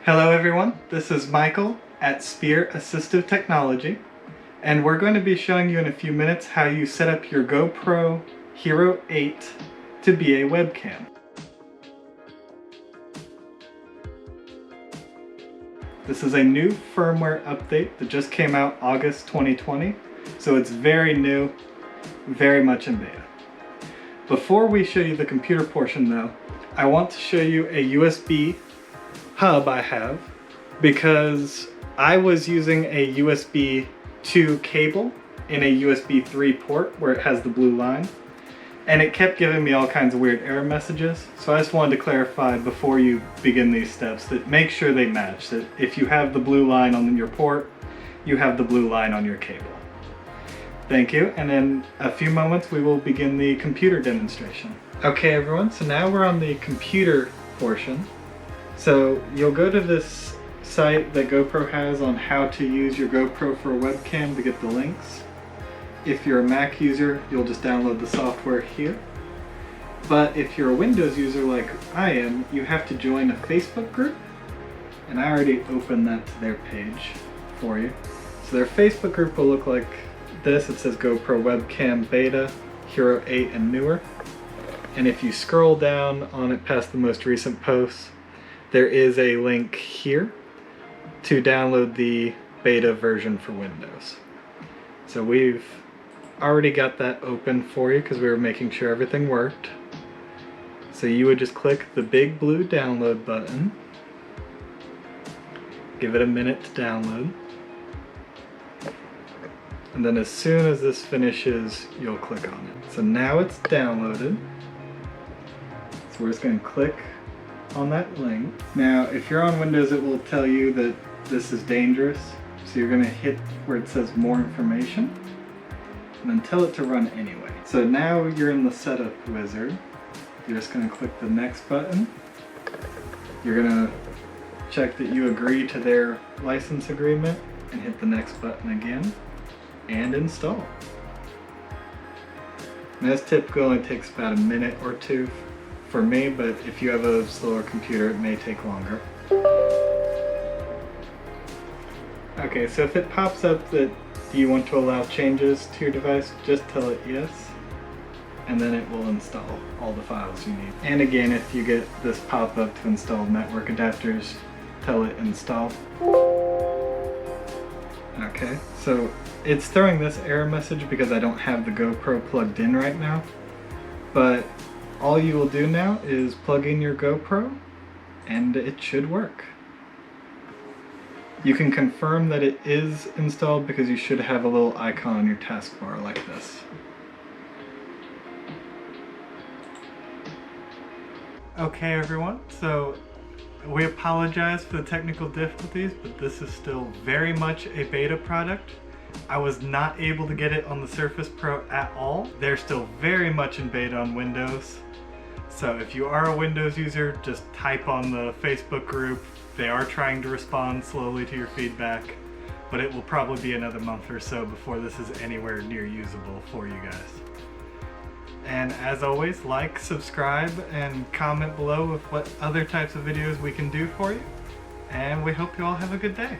Hello everyone, this is Michael at ATSpear Assistive Technology, and we're going to be showing you in a few minutes how you set up your GoPro Hero 8 to be a webcam. This is a new firmware update that just came out August 2020, so it's very new, very much in beta. Before we show you the computer portion though, I want to show you a USB hub I have, because I was using a USB 2 cable in a USB 3 port where it has the blue line, and it kept giving me all kinds of weird error messages. So I just wanted to clarify before you begin these steps that make sure they match, that if you have the blue line on your port, you have the blue line on your cable. Thank you, and in a few moments we will begin the computer demonstration. Okay everyone, so now we're on the computer portion. So you'll go to this site that GoPro has on how to use your GoPro for a webcam to get the links. If you're a Mac user, you'll just download the software here. But if you're a Windows user like I am, you have to join a Facebook group. And I already opened that to their page for you. So their Facebook group will look like this. It says GoPro Webcam Beta, Hero 8 and newer. And if you scroll down on it past the most recent posts, there is a link here to download the beta version for Windows. So we've already got that open for you because we were making sure everything worked. So you would just click the big blue download button, give it a minute to download, and then as soon as this finishes, you'll click on it. So now it's downloaded. So we're just going to click on that link. Now if you're on Windows, it will tell you that this is dangerous, so you're going to hit where it says more information and then tell it to run anyway. So now you're in the setup wizard. You're just going to click the next button. You're going to check that you agree to their license agreement and hit the next button again and install. And as typical, it takes about a minute or two for me, but if you have a slower computer, it may take longer. Okay, so if it pops up that you want to allow changes to your device, just tell it yes, and then it will install all the files you need. And again, if you get this pop-up to install network adapters, tell it install. Okay, so it's throwing this error message because I don't have the GoPro plugged in right now, but all you will do now is plug in your GoPro and it should work. You can confirm that it is installed because you should have a little icon on your taskbar like this. Okay everyone, so we apologize for the technical difficulties, but this is still very much a beta product. I was not able to get it on the Surface Pro at all. They're still very much in beta on Windows. So if you are a Windows user, just type on the Facebook group. They are trying to respond slowly to your feedback, but it will probably be another month or so before this is anywhere near usable for you guys. And as always, like, subscribe, and comment below with what other types of videos we can do for you. And we hope you all have a good day.